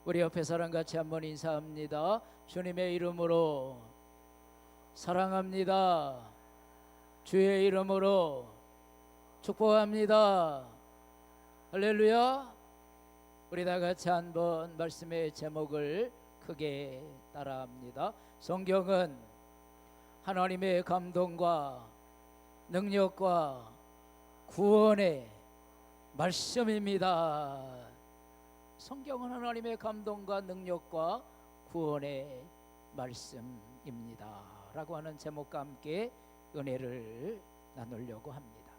우리 옆에 사람 같이 한번 인사합니다. 주님의 이름으로 사랑합니다. 주의 이름으로 축복합니다. 할렐루야. 우리 다 같이 한번 말씀의 제목을 크게 따라합니다. 성경은 하나님의 감동과 능력과 구원의 말씀입니다. 성경은 하나님의 감동과 능력과 구원의 말씀입니다 라고 하는 제목과 함께 은혜를 나누려고 합니다.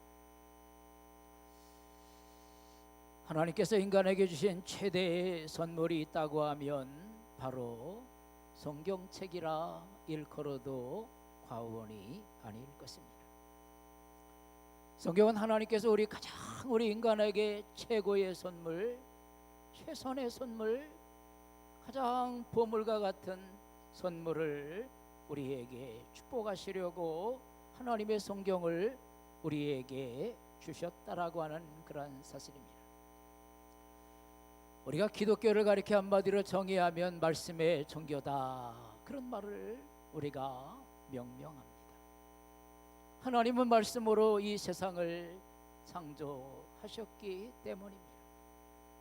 하나님께서 인간에게 주신 최대의 선물이 있다고 하면 바로 성경책이라 일컬어도 과언이 아닐 것입니다. 성경은 하나님께서 우리 인간에게 최고의 선물, 최선의 선물, 가장 보물과 같은 선물을 우리에게 축복하시려고 하나님의 성경을 우리에게 주셨다라고 하는 그런 사실입니다. 우리가 기독교를 가리켜 한마디로 정의하면 말씀의 종교다, 그런 말을 우리가 명명합니다. 하나님은 말씀으로 이 세상을 창조하셨기 때문입니다.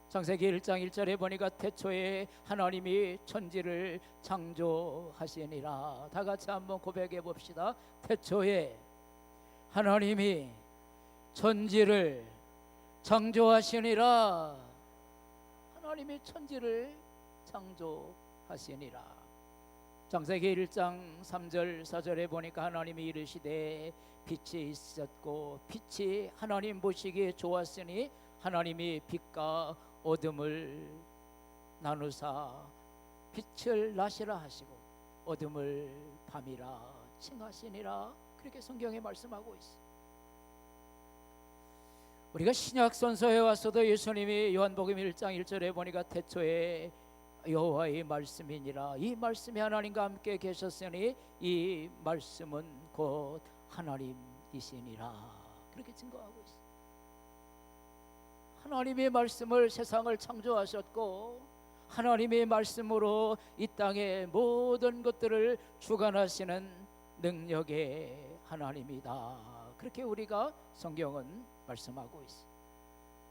창세기 1장 1절에 보니까 태초에 하나님이 천지를 창조하시니라. 다 같이 한번 고백해 봅시다. 태초에 하나님이 천지를 창조하시니라. 하나님이 천지를 창조하시니라. 창세기 1장 3절 4절에 보니까 하나님이 이르시되 빛이 있었고 빛이 하나님 보시기에 좋았으니 하나님이 빛과 어둠을 나누사 빛을 낮이라 하시고 어둠을 밤이라 칭하시니라. 그렇게 성경에 말씀하고 있어요. 우리가 신약 선서에 왔어도 예수님이 요한복음 1장 1절에 보니까 태초에 여호와의 말씀이니라. 이 말씀이 하나님과 함께 계셨으니 이 말씀은 곧 하나님이시니라. 그렇게 증거하고 있어요. 하나님의 말씀을 세상을 창조하셨고 하나님의 말씀으로 이 땅의 모든 것들을 주관하시는 능력의 하나님이다. 그렇게 우리가 성경은 말씀하고 있어요.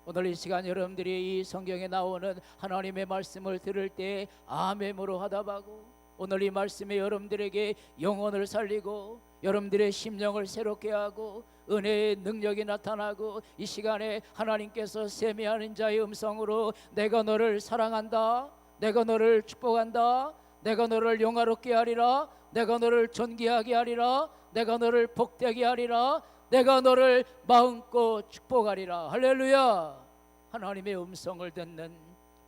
오늘 이 시간 여러분들이 이 성경에 나오는 하나님의 말씀을 들을 때 아멘으로 화답하고 오늘 이 말씀이 여러분들에게 영혼을 살리고 여러분들의 심령을 새롭게 하고 은혜의 능력이 나타나고 이 시간에 하나님께서 세미하는 자의 음성으로 내가 너를 사랑한다, 내가 너를 축복한다, 내가 너를 영화롭게 하리라, 내가 너를 존귀하게 하리라, 내가 너를 복되게 하리라, 내가 너를 마음껏 축복하리라. 할렐루야. 하나님의 음성을 듣는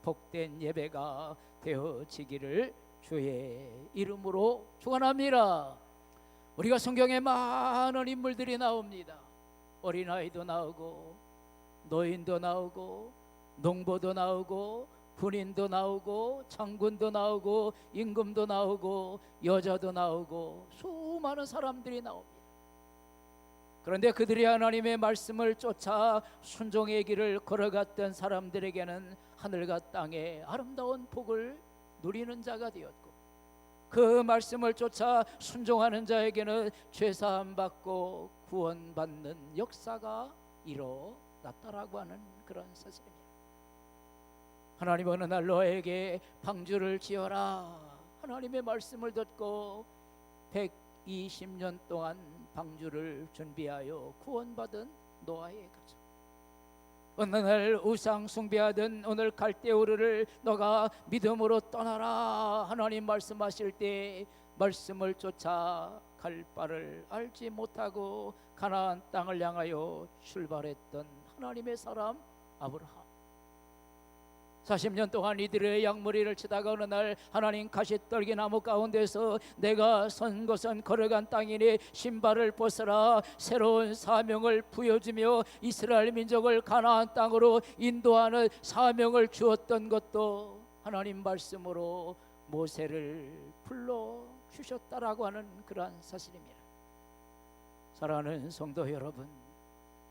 복된 예배가 되어지기를 주의 이름으로 축원합니다. 우리가 성경에 많은 인물들이 나옵니다. 어린아이도 나오고 노인도 나오고 농부도 나오고 군인도 나오고 장군도 나오고 임금도 나오고 여자도 나오고 수많은 사람들이 나옵니다. 그런데 그들이 하나님의 말씀을 쫓아 순종의 길을 걸어갔던 사람들에게는 하늘과 땅의 아름다운 복을 누리는 자가 되었고 그 말씀을 쫓아 순종하는 자에게는 죄사함 받고 구원받는 역사가 일어났다라고 하는 그런 사실입니다. 하나님 어느 날 너에게 방주를 지어라. 하나님의 말씀을 듣고 120년 동안 방주를 준비하여 구원받은 노아의 가족, 어느 날 우상 숭배하던 오늘 갈대우르를 너가 믿음으로 떠나라. 하나님 말씀하실 때 말씀을 쫓아 갈 바를 알지 못하고 가나안 땅을 향하여 출발했던 하나님의 사람 아브라함, 40년 동안 이들의 양머리를 치다가 어느 날 하나님 가시떨기 나무 가운데서 내가 선 곳은 걸어간 땅이니 신발을 벗어라. 새로운 사명을 부여주며 이스라엘 민족을 가나안 땅으로 인도하는 사명을 주었던 것도 하나님 말씀으로 모세를 불러주셨다라고 하는 그러한 사실입니다. 사랑하는 성도 여러분,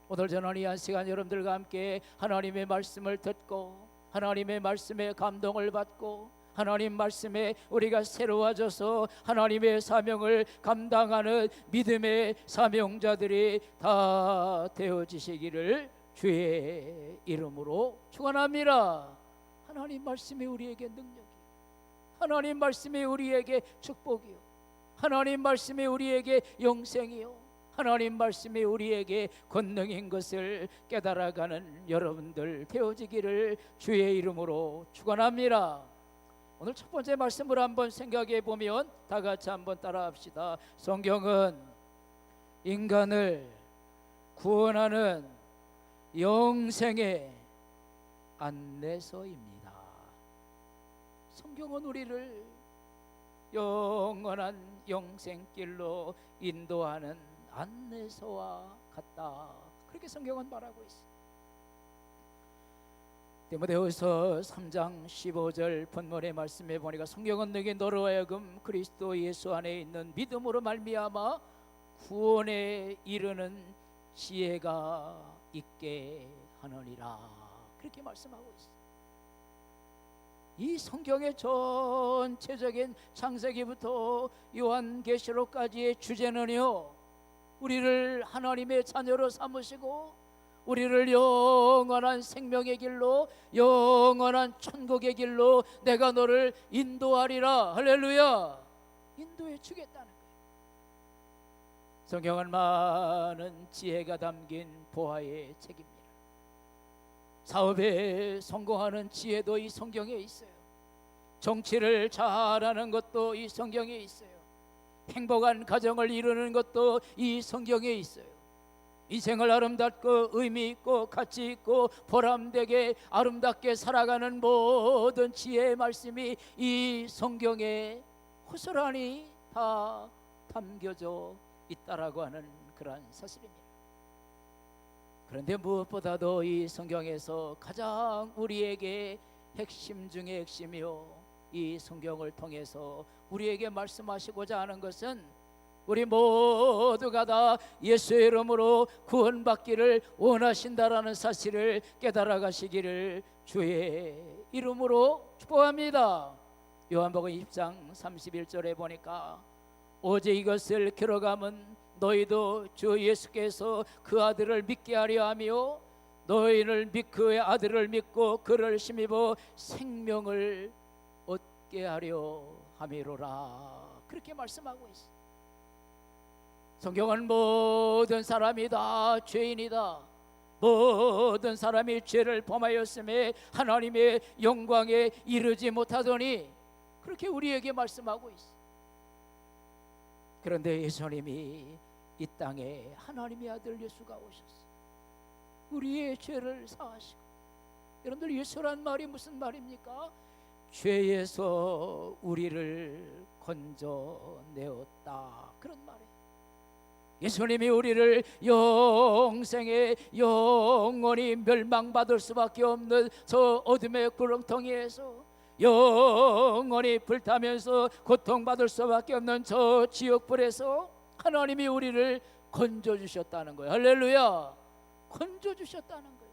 오늘 저는 이 한 시간 여러분들과 함께 하나님의 말씀을 듣고 하나님의 말씀에 감동을 받고 하나님 말씀에 우리가 새로워져서 하나님의 사명을 감당하는 믿음의 사명자들이 다 되어지시기를 주의 이름으로 축원합니다. 하나님 말씀이 우리에게 능력이, 하나님 말씀이 우리에게 축복이요, 하나님 말씀이 우리에게 영생이요, 하나님 말씀이 우리에게 권능인 것을 깨달아가는 여러분들 되어지기를 주의 이름으로 축원합니다. 오늘 첫 번째 말씀을 한번 생각해 보면 다 같이 한번 따라합시다. 성경은 인간을 구원하는 영생의 안내서입니다. 성경은 우리를 영원한 영생길로 인도하는 안내서와 같다. 그렇게 성경은 말하고 있습니다. 디모데후서 3장 15절 본문의 말씀에 보니까 성경은 너에게 너로 하여금 그리스도 예수 안에 있는 믿음으로 말미암아 구원에 이르는 지혜가 있게 하느니라. 그렇게 말씀하고 있습니다. 이 성경의 전체적인 창세기부터 요한계시록까지의 주제는요, 우리를 하나님의 자녀로 삼으시고 우리를 영원한 생명의 길로, 영원한 천국의 길로 내가 너를 인도하리라. 할렐루야. 인도해 주겠다는 거예요. 성경은 많은 지혜가 담긴 보아의 책입니다. 사업에 성공하는 지혜도 이 성경에 있어요. 정치를 잘하는 것도 이 성경에 있어요. 행복한 가정을 이루는 것도 이 성경에 있어요. 인생을 아름답고 의미 있고 가치 있고 보람되게 아름답게 살아가는 모든 지혜의 말씀이 이 성경에 호소라니 다 담겨져 있다라고 하는 그러한 사실입니다. 그런데 무엇보다도 이 성경에서 가장 우리에게 핵심 중의 핵심이요, 이 성경을 통해서 우리에게 말씀하시고자 하는 것은 우리 모두가 다 예수의 이름으로 구원받기를 원하신다라는 사실을 깨달아 가시기를 주의 이름으로 축복합니다. 요한복음 20장 31절에 보니까 오직 이것을 기록함은 너희도 주 예수께서 그 아들을 믿게 하려 하며 너희를 그의 아들을 믿고 그를 힘입어 생명을 얻게 하려 함이로라. 그렇게 말씀하고 있습니다. 성경은 모든 사람이 다 죄인이다, 모든 사람이 죄를 범하였음에 하나님의 영광에 이르지 못하더니 그렇게 우리에게 말씀하고 있어. 그런데 예수님이 이 땅에 하나님의 아들 예수가 오셨어. 우리의 죄를 사하시고. 여러분들, 예수란 말이 무슨 말입니까? 죄에서 우리를 건져내었다, 그런 말이에요. 예수님이 우리를 영생에 영원히 멸망받을 수밖에 없는 저 어둠의 구렁텅이에서, 영원히 불타면서 고통받을 수밖에 없는 저 지옥불에서 하나님이 우리를 건져주셨다는 거예요. 할렐루야. 건져주셨다는 거예요.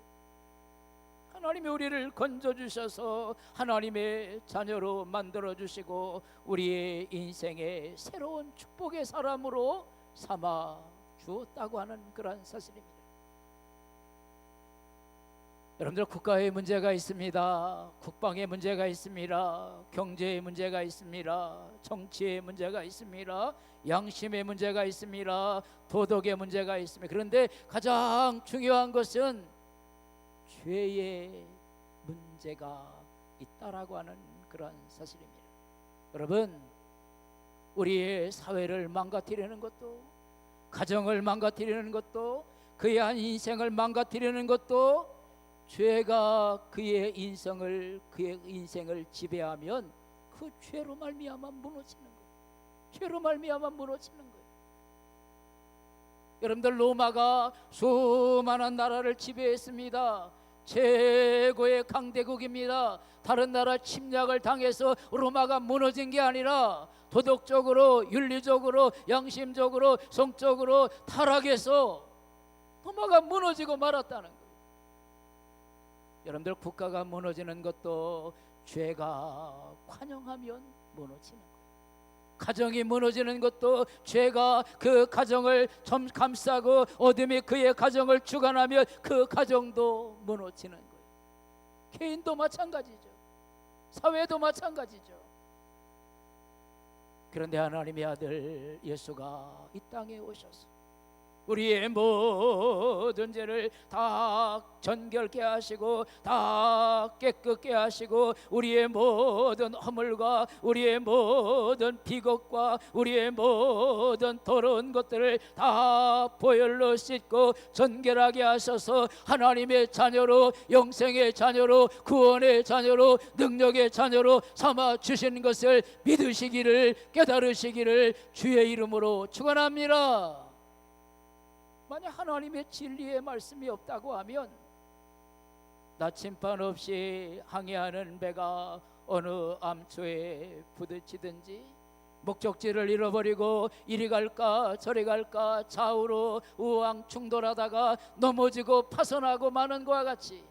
하나님이 우리를 건져주셔서 하나님의 자녀로 만들어주시고 우리의 인생의 새로운 축복의 사람으로 삼아 주었다고 하는 그런 사실입니다. 여러분들, 국가에 문제가 있습니다. 국방에 문제가 있습니다. 경제에 문제가 있습니다. 정치에 문제가 있습니다. 양심에 문제가 있습니다. 도덕에 문제가 있습니다. 그런데 가장 중요한 것은 죄의 문제가 있다라고 하는 그런 사실입니다. 여러분, 우리의 사회를 망가뜨리는 것도, 가정을 망가뜨리는 것도, 그의 한 인생을 망가뜨리는 것도 죄가 그의 인생을 지배하면 그 죄로 말미암아 무너지는 거예요. 죄로 말미암아 무너지는 거예요. 여러분들, 로마가 수많은 나라를 지배했습니다. 최고의 강대국입니다. 다른 나라 침략을 당해서 로마가 무너진 게 아니라 도덕적으로, 윤리적으로, 양심적으로, 성적으로 타락해서 로마가 무너지고 말았다는 거예요. 여러분들 국가가 무너지는 것도 죄가 관영하면 무너지는 거예요. 가정이 무너지는 것도 죄가 그 가정을 감싸고 어둠이 그의 가정을 주관하면 그 가정도 무너지는 거예요. 개인도 마찬가지죠. 사회도 마찬가지죠. 그런데 하나님의 아들 예수가 이 땅에 오셔서 우리의 모든 죄를 다 전결케 하시고 다 깨끗게 하시고 우리의 모든 허물과 우리의 모든 비겁과 우리의 모든 더러운 것들을 다 보혈로 씻고 전결하게 하셔서 하나님의 자녀로, 영생의 자녀로, 구원의 자녀로, 능력의 자녀로 삼아 주신 것을 믿으시기를, 깨달으시기를 주의 이름으로 축원합니다. 만약 하나님의 진리의 말씀이 없다고 하면 나침반 없이 항해하는 배가 어느 암초에 부딪히든지 목적지를 잃어버리고 이리 갈까 저리 갈까 좌우로 우왕 충돌하다가 넘어지고 파손하고 마는 것과 같이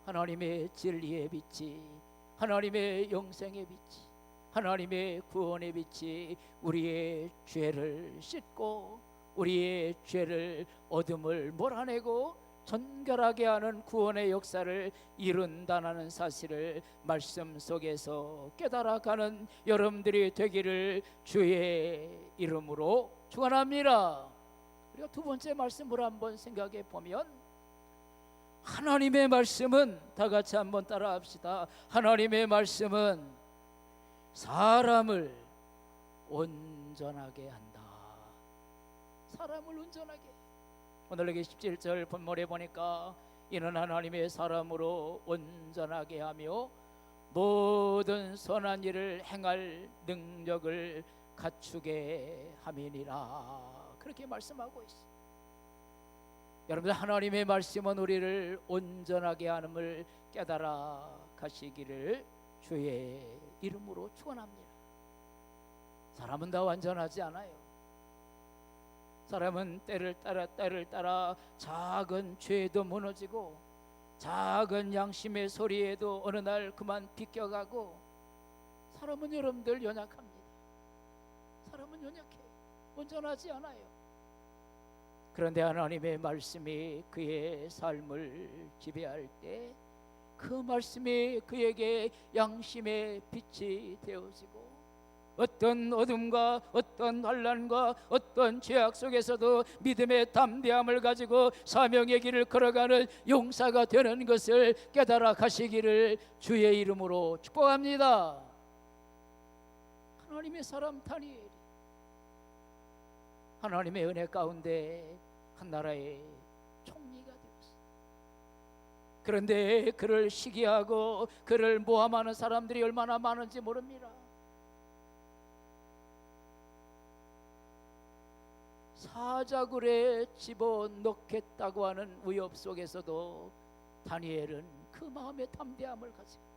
하나님의 진리의 빛이, 하나님의 영생의 빛이, 하나님의 구원의 빛이 우리의 죄를 씻고 우리의 죄를 어둠을 몰아내고 전결하게 하는 구원의 역사를 이룬다는 사실을 말씀 속에서 깨달아가는 여러분들이 되기를 주의 이름으로 축원합니다. 우리가 두 번째 말씀을 한번 생각해 보면 하나님의 말씀은, 다 같이 한번 따라합시다. 하나님의 말씀은 사람을 온전하게 한다. 사람을 온전하게. 오늘 여기 17절 본문에 보니까 이는 하나님의 사람으로 온전하게 하며 모든 선한 일을 행할 능력을 갖추게 함이니라. 그렇게 말씀하고 있어요. 여러분들, 하나님의 말씀은 우리를 온전하게 함을 깨달아 가시기를 주의 이름으로 축원합니다. 사람은 다 완전하지 않아요. 사람은 때를 따라 작은 죄에도 무너지고 작은 양심의 소리에도 어느 날 그만 비껴가고, 사람은 여러분들 연약합니다. 사람은 연약해요. 온전하지 않아요. 그런데 하나님의 말씀이 그의 삶을 지배할 때 그 말씀이 그에게 양심의 빛이 되어지고 어떤 어둠과 어떤 환난과 어떤 죄악 속에서도 믿음의 담대함을 가지고 사명의 길을 걸어가는 용사가 되는 것을 깨달아 가시기를 주의 이름으로 축복합니다. 하나님의 사람 다니엘이 하나님의 은혜 가운데 한 나라의 총리가 되었어요. 그런데 그를 시기하고 그를 모함하는 사람들이 얼마나 많은지 모릅니다. 사자굴에 집어넣겠다고 하는 위협 속에서도 다니엘은 그 마음의 담대함을 가지고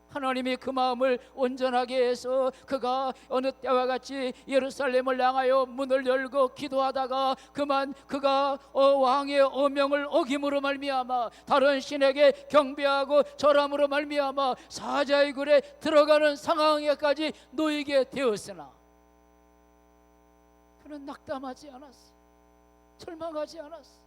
하나님이 그 마음을 온전하게 해서 그가 어느 때와 같이 예루살렘을 향하여 문을 열고 기도하다가 그만 그가 왕의 어명을 어김으로 말미암아 다른 신에게 경배하고 절함으로 말미암아 사자의 굴에 들어가는 상황에까지 놓이게 되었으나 그는 낙담하지 않았어. 절망하지 않았어.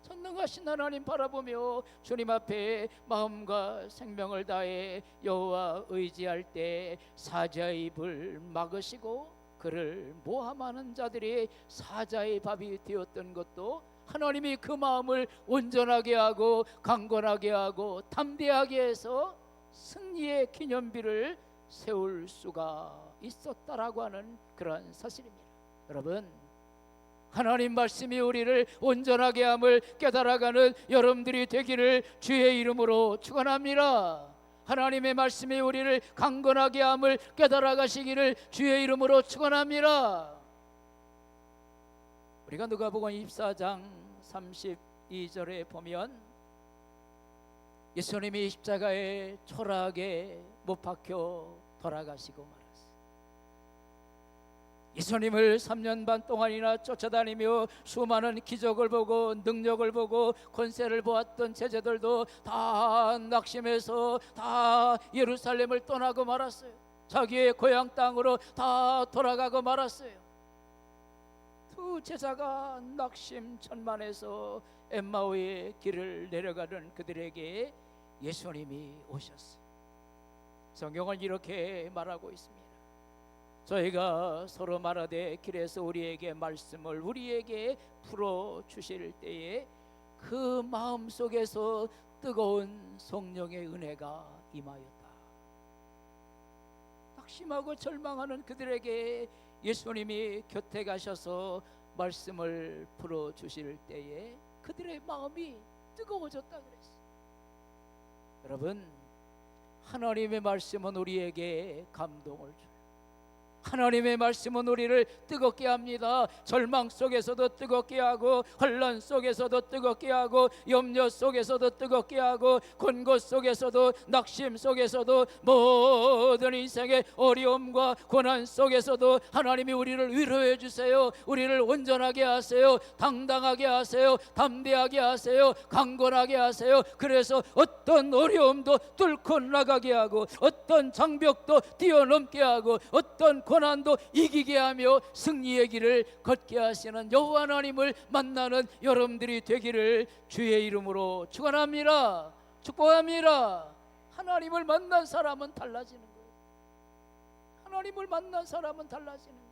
전능하신 하나님 바라보며 주님 앞에 마음과 생명을 다해 여호와 의지할 때 사자의 입을 막으시고 그를 모함하는 자들이 사자의 밥이 되었던 것도 하나님이 그 마음을 온전하게 하고 강건하게 하고 담대하게 해서 승리의 기념비를 세울 수가 있었다라고 하는 그러한 사실입니다. 여러분, 하나님 말씀이 우리를 온전하게 함을 깨달아가는 여러분들이 되기를 주의 이름으로 축원합니다. 하나님의 말씀이 우리를 강건하게 함을 깨달아가시기를 주의 이름으로 축원합니다. 우리가 누가복음 24장 32절에 보면 예수님이 십자가에 초라하게 못 박혀 돌아가시고 말았어요. 예수님을 3년 반 동안이나 쫓아다니며 수많은 기적을 보고 능력을 보고 권세를 보았던 제자들도 다 낙심해서 다 예루살렘을 떠나고 말았어요. 자기의 고향 땅으로 다 돌아가고 말았어요. 두 제자가 낙심천만해서 엠마오의 길을 내려가는 그들에게 예수님이 오셨어요. 성경은 이렇게 말하고 있습니다. 저희가 서로 말하되 길에서 우리에게 말씀을 우리에게 풀어주실 때에 그 마음속에서 뜨거운 성령의 은혜가 임하였다. 낙심하고 절망하는 그들에게 예수님이 곁에 가셔서 말씀을 풀어주실 때에 그들의 마음이 뜨거워졌다 그랬어요. 여러분, 하나님의 말씀은 우리에게 감동을 줘요. 하나님의 말씀은 우리를 뜨겁게 합니다. 절망 속에서도 뜨겁게 하고, 혼란 속에서도 뜨겁게 하고, 염려 속에서도 뜨겁게 하고, 곤고 속에서도, 낙심 속에서도, 모든 인생의 어려움과 고난 속에서도 하나님이 우리를 위로해 주세요. 우리를 온전하게 하세요. 당당하게 하세요. 담대하게 하세요. 강건하게 하세요. 그래서 어떤 어려움도 뚫고 나가게 하고, 어떤 장벽도 뛰어넘게 하고, 어떤 고난도 이기게 하며 승리의 길을 걷게 하시는 여호와 하나님을 만나는 여러분들이 되기를 주의 이름으로 축원합니다. 축복합니다. 하나님을 만난 사람은 달라지는 거예요. 하나님을 만난 사람은 달라지는 거예요.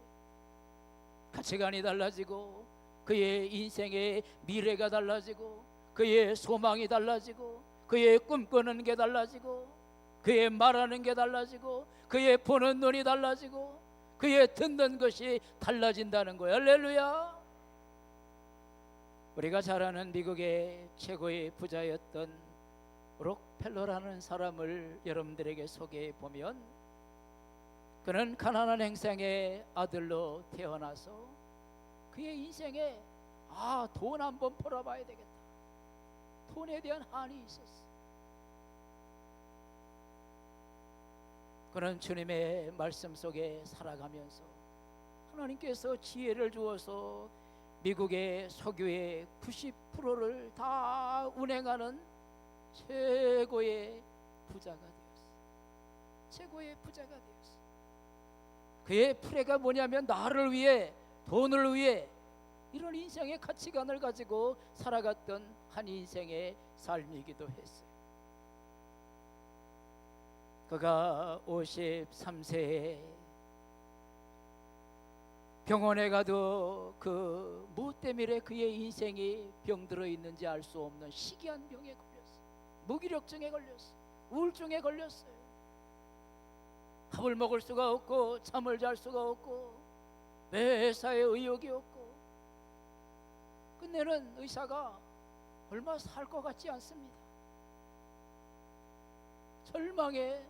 가치관이 달라지고, 그의 인생의 미래가 달라지고, 그의 소망이 달라지고, 그의 꿈꾸는 게 달라지고, 그의 말하는 게 달라지고, 그의 보는 눈이 달라지고, 그의 듣는 것이 달라진다는 거예요. 할렐루야. 우리가 잘 아는 미국의 최고의 부자였던 록펠러라는 사람을 여러분들에게 소개해 보면, 그는 가난한 행성의 아들로 태어나서 그의 인생에 돈 한번 벌어봐야 되겠다, 돈에 대한 한이 있었어. 그는 주님의 말씀 속에 살아가면서 하나님께서 지혜를 주어서 미국의 석유의 90%를 다 운행하는 최고의 부자가 되었어. 최고의 부자가 되었어. 그의 프레가 뭐냐면 나를 위해, 돈을 위해, 이런 인생의 가치관을 가지고 살아갔던 한 인생의 삶이기도 했어요. 그가 53세에 병원에 가도 그 무엇 때문에 그의 인생이 병들어 있는지 알 수 없는 희귀한 병에 걸렸어요. 무기력증에 걸렸어요. 우울증에 걸렸어요. 밥을 먹을 수가 없고, 잠을 잘 수가 없고, 매사에 의욕이 없고, 끝내는 의사가 얼마 살 것 같지 않습니다. 절망의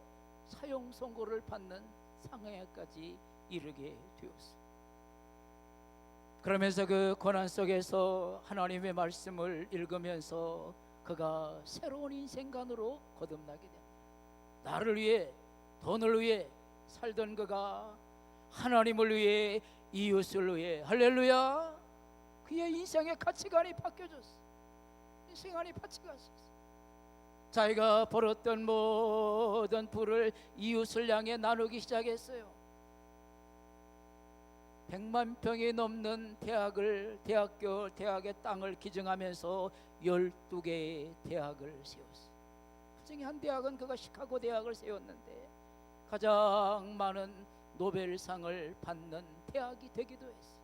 사형 선고를 받는 상황에까지 이르게 되었습니다. 그러면서 그 고난 속에서 하나님의 말씀을 읽으면서 그가 새로운 인생관으로 거듭나게 됩니다. 나를 위해, 돈을 위해 살던 그가 하나님을 위해, 이웃을 위해, 할렐루야, 그의 인생의 가치관이 바뀌어졌어. 인생관이 바뀌어졌어. 자기가 벌었던 모든 부를 이웃을 향해 나누기 시작했어요. 100만 평이 넘는 대학의 땅을 기증하면서 12개의 대학을 세웠어요. 그중에 한 대학은 그가 시카고 대학을 세웠는데 가장 많은 노벨상을 받는 대학이 되기도 했어요.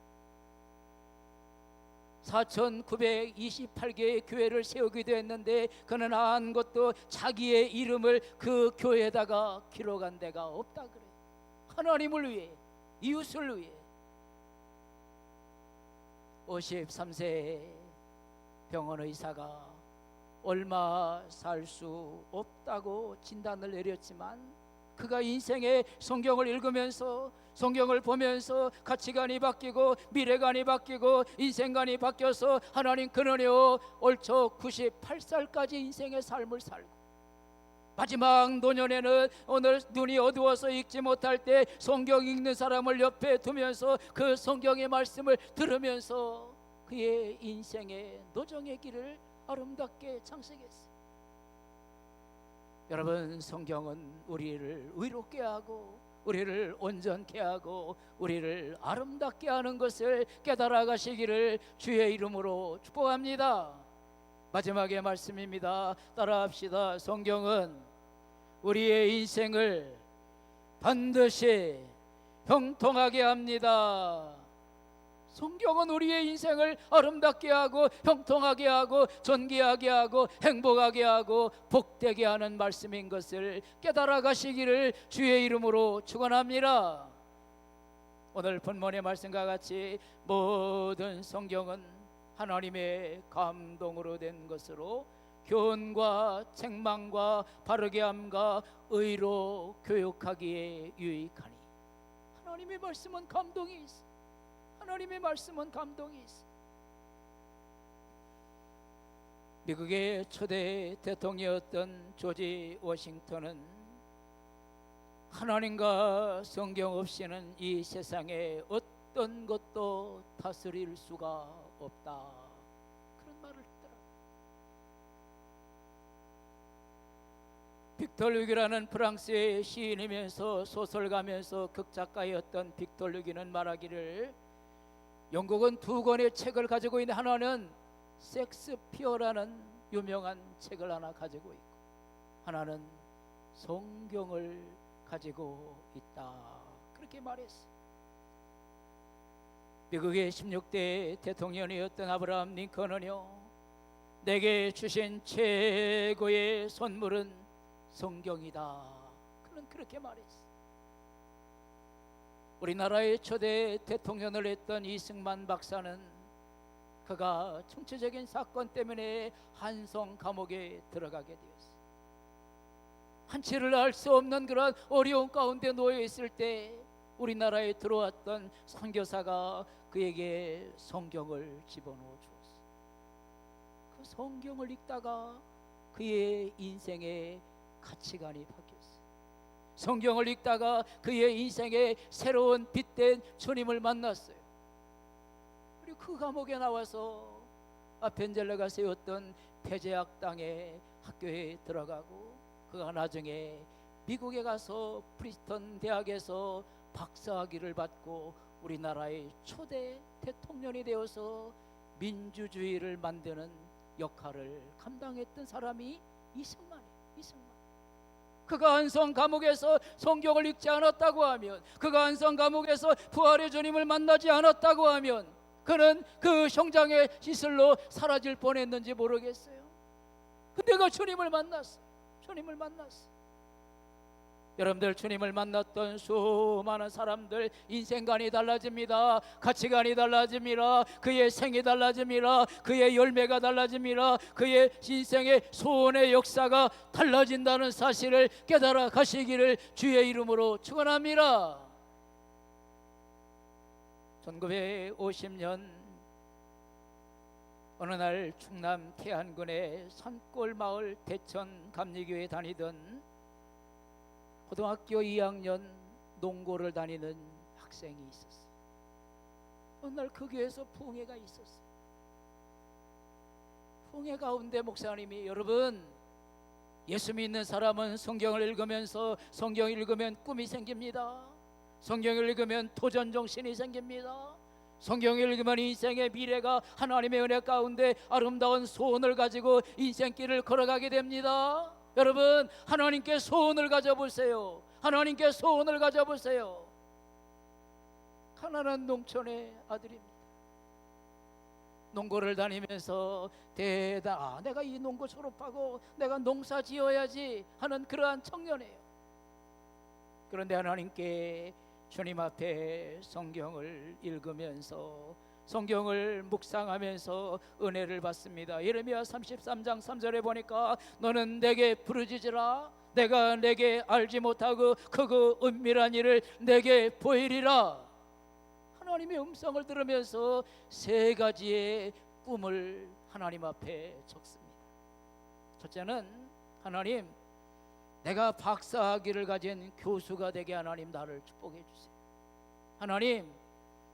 4,928개의 교회를 세우기도 했는데 그는 한 것도 자기의 이름을 그 교회에다가 기록한 데가 없다 그래요. 하나님을 위해, 이웃을 위해. 53세에 병원 의사가 얼마 살 수 없다고 진단을 내렸지만 그가 인생의 성경을 읽으면서, 성경을 보면서 가치관이 바뀌고 미래관이 바뀌고 인생관이 바뀌어서 하나님 그는요 옳죠 98살까지 인생의 삶을 살고 마지막 노년에는 오늘 눈이 어두워서 읽지 못할 때 성경 읽는 사람을 옆에 두면서 그 성경의 말씀을 들으면서 그의 인생의 노정의 길을 아름답게 창세했어요. 여러분, 성경은 우리를 의롭게 하고 우리를 온전케 하고 우리를 아름답게 하는 것을 깨달아 가시기를 주의 이름으로 축복합니다. 마지막의 말씀입니다. 따라합시다. 성경은 우리의 인생을 반드시 형통하게 합니다. 성경은 우리의 인생을 아름답게 하고 형통하게 하고 존귀하게 하고 행복하게 하고 복되게 하는 말씀인 것을 깨달아 가시기를 주의 이름으로 축원합니다. 오늘 본문의 말씀과 같이 모든 성경은 하나님의 감동으로 된 것으로 교훈과 책망과 바르게 함과 의로 교육하기에 유익하니. 하나님의 말씀은 감동이 있어. 하나님의 말씀은 감동이 있어. 미국의 초대 대통령이었던 조지 워싱턴은 하나님과 성경 없이는 이 세상에 어떤 것도 다스릴 수가 없다, 그런 말을 했더라. 빅tor 루기라는 프랑스의 시인이면서 소설가면서 극작가였던 빅tor 루기는 말하기를, 영국은 두 권의 책을 가지고 있는, 하나는 섹스피어라는 유명한 책을 하나 가지고 있고 하나는 성경을 가지고 있다, 그렇게 말했어. 미국의 16대 대통령이었던 아브라함 링컨은요, 내게 주신 최고의 선물은 성경이다, 그는 그렇게 말했어. 우리나라의 초대 대통령을 했던 이승만 박사는 그가 정치적인 사건 때문에 한성 감옥에 들어가게 되었어요. 한치를 알 수 없는 그런 어려운 가운데 놓여 있을 때 우리나라에 들어왔던 선교사가 그에게 성경을 집어넣어 주었어요. 그 성경을 읽다가 그의 인생의 가치관이 바뀌었어요. 성경을 읽다가 그의 인생에 새로운 빛된 주님을 만났어요. 그리고 그 감옥에 나와서 아펜젤레가 세웠던 폐제학당의 학교에 들어가고, 그가 나중에 미국에 가서 프리스턴 대학에서 박사학위를 받고 우리나라의 초대 대통령이 되어서 민주주의를 만드는 역할을 감당했던 사람이 이승만이에요. 이승만. 그가 한성 감옥에서 성경을 읽지 않았다고 하면, 그가 한성 감옥에서 부활의 주님을 만나지 않았다고 하면 그는 그 형장의 시설로 사라질 뻔했는지 모르겠어요. 근데 그 주님을 만났어요. 주님을 만났어요. 여러분들, 주님을 만났던 수많은 사람들 인생관이 달라집니다. 가치관이 달라집니다. 그의 생이 달라집니다. 그의 열매가 달라집니다. 그의 인생의 소원의 역사가 달라진다는 사실을 깨달아 가시기를 주의 이름으로 축원합니다. 1950년 어느 날 충남 태안군의 산골 마을 대천 감리교에 다니던 고등학교 2학년 농고를 다니는 학생이 있었어요. 어느 날 그 교회에서 부흥회가 있었어요. 부흥회 가운데 목사님이, 여러분, 예수 믿는 사람은 성경을 읽으면서, 성경을 읽으면 꿈이 생깁니다. 성경을 읽으면 도전 정신이 생깁니다. 성경을 읽으면 인생의 미래가 하나님의 은혜 가운데 아름다운 소원을 가지고 인생길을 걸어가게 됩니다. 여러분, 하나님께 소원을 가져보세요. 하나님께 소원을 가져보세요. 가난한 농촌의 아들입니다. 농고를 다니면서 내가 이 농고 졸업하고 내가 농사 지어야지 하는 그러한 청년이에요. 그런데 하나님께 주님 앞에 성경을 읽으면서, 성경을 묵상하면서 은혜를 받습니다. 예레미야 33장 3절에 보니까, 너는 내게 부르짖으라, 내가 내게 알지 못하고 크고 은밀한 일을 내게 보이리라. 하나님의 음성을 들으면서 세 가지의 꿈을 하나님 앞에 적습니다. 첫째는, 하나님, 내가 박사학위를 가진 교수가 되게 하나님 나를 축복해 주세요. 하나님,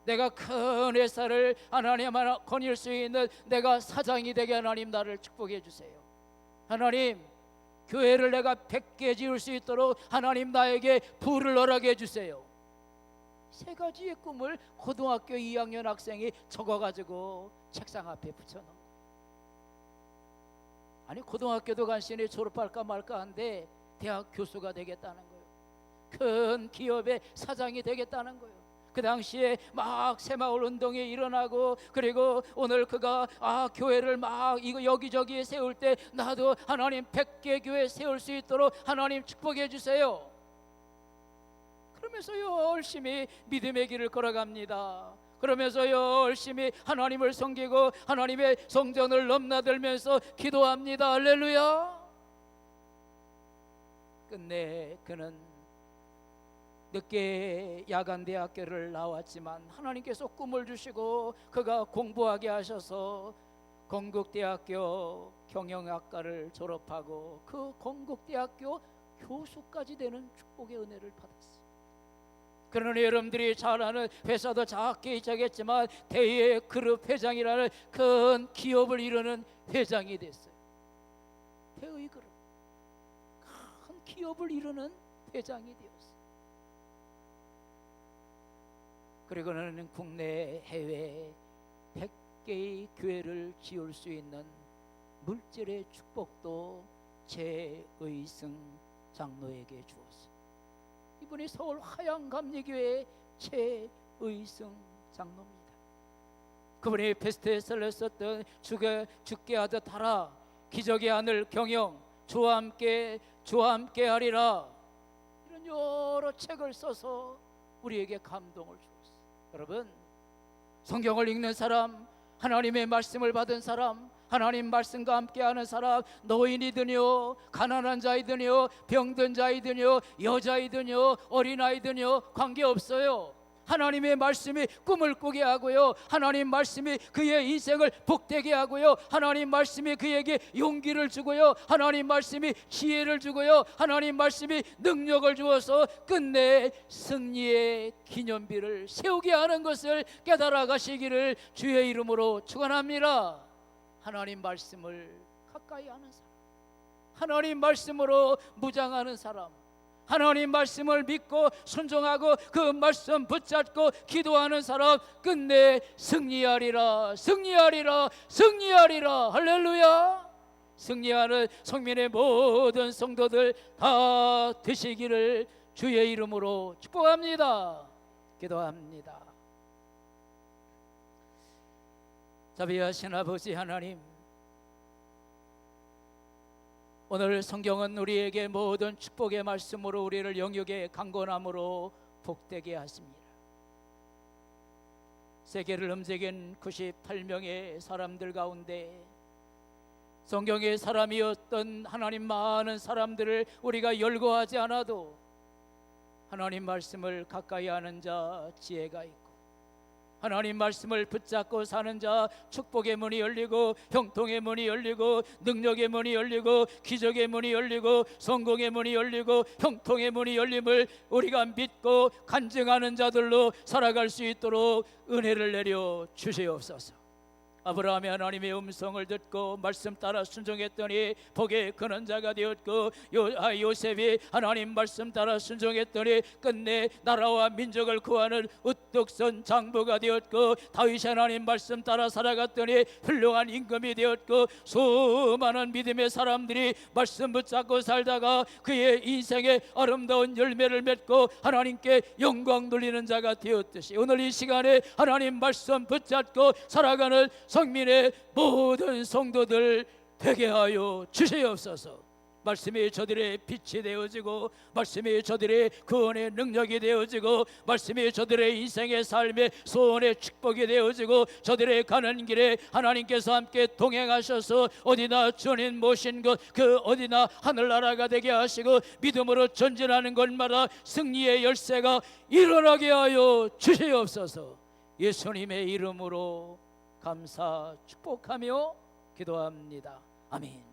내가 큰 회사를 하나님 하나 거닐 수 있는 내가 사장이 되게 하나님 나를 축복해 주세요. 하나님, 교회를 내가 100개 지을 수 있도록 하나님 나에게 부를 허락해 주세요. 세 가지의 꿈을 고등학교 2학년 학생이 적어가지고 책상 앞에 붙여놓은 거예요. 아니, 고등학교도 간신히 졸업할까 말까 한데 대학 교수가 되겠다는 거예요. 큰 기업의 사장이 되겠다는 거예요. 그 당시에 막 새마을 운동이 일어나고, 그리고 오늘 그가 교회를 막 이거 여기저기 세울 때 나도 하나님 100개 교회 세울 수 있도록 하나님 축복해 주세요. 그러면서 열심히 믿음의 길을 걸어갑니다. 그러면서 열심히 하나님을 섬기고 하나님의 성전을 넘나들면서 기도합니다. 할렐루야. 끝내 그는 늦게 야간대학교를 나왔지만 하나님께서 꿈을 주시고 그가 공부하게 하셔서 건국대학교 경영학과를 졸업하고 그 건국대학교 교수까지 되는 축복의 은혜를 받았어요. 그러나 여러분들이 잘 아는 회사도 작게 시작했지만 대의 그룹 회장이라는 큰 기업을 이루는 회장이 됐어요. 대의 그룹, 큰 기업을 이루는 회장이 되었어요. 그리고는 국내 해외 100개의 교회를 지을 수 있는 물질의 축복도 최의승 장로에게 주었어요. 이분이 서울 화양감리교회 최의승 장로입니다. 그분이 베스트셀러 썼던 죽게 하듯 하라, 기적의 하늘 경영, 주와 함께 하리라, 이런 여러 책을 써서 우리에게 감동을 주었어요. 여러분, 성경을 읽는 사람, 하나님의 말씀을 받은 사람, 하나님 말씀과 함께하는 사람, 노인이든요, 가난한 자이든요, 병든 자이든요, 여자이든요, 어린아이든요, 관계없어요. 하나님의 말씀이 꿈을 꾸게 하고요, 하나님 말씀이 그의 인생을 복되게 하고요, 하나님 말씀이 그에게 용기를 주고요, 하나님 말씀이 지혜를 주고요, 하나님 말씀이 능력을 주어서 끝내 승리의 기념비를 세우게 하는 것을 깨달아 가시기를 주의 이름으로 축원합니다. 하나님 말씀을 가까이 하는 사람, 하나님 말씀으로 무장하는 사람, 하나님 말씀을 믿고 순종하고 그 말씀 붙잡고 기도하는 사람 끝내 승리하리라, 승리하리라, 승리하리라. 할렐루야. 승리하는 성민의 모든 성도들 다 되시기를 주의 이름으로 축복합니다. 기도합니다. 자비하신 아버지 하나님, 오늘 성경은 우리에게 모든 축복의 말씀으로 우리를 영역의 강건함으로 복되게 하십니다. 세계를 움직인 98명의 사람들 가운데 성경의 사람이었던 하나님 많은 사람들을 우리가 열거하지 않아도 하나님 말씀을 가까이 하는 자 지혜가 있고, 하나님 말씀을 붙잡고 사는 자 축복의 문이 열리고, 형통의 문이 열리고, 능력의 문이 열리고, 기적의 문이 열리고, 성공의 문이 열리고, 형통의 문이 열림을 우리가 믿고 간증하는 자들로 살아갈 수 있도록 은혜를 내려 주시옵소서. 아브라함이 하나님의 음성을 듣고 말씀 따라 순종했더니 복의 근원자가 되었고, 요셉이 하나님 말씀 따라 순종했더니 끝내 나라와 민족을 구하는 우뚝 선 장부가 되었고, 다윗이 하나님 말씀 따라 살아갔더니 훌륭한 임금이 되었고, 수많은 믿음의 사람들이 말씀 붙잡고 살다가 그의 인생의 아름다운 열매를 맺고 하나님께 영광 돌리는 자가 되었듯이 오늘 이 시간에 하나님 말씀 붙잡고 살아가는 성민의 모든 성도들 되게 하여 주시옵소서. 말씀이 저들의 빛이 되어지고, 말씀이 저들의 구원의 능력이 되어지고, 말씀이 저들의 인생의 삶의 소원의 축복이 되어지고, 저들의 가는 길에 하나님께서 함께 동행하셔서 어디나 주님 모신 것 그 어디나 하늘나라가 되게 하시고, 믿음으로 전진하는 곳마다 승리의 열쇠가 일어나게 하여 주시옵소서. 예수님의 이름으로 감사 축복하며 기도합니다. 아멘.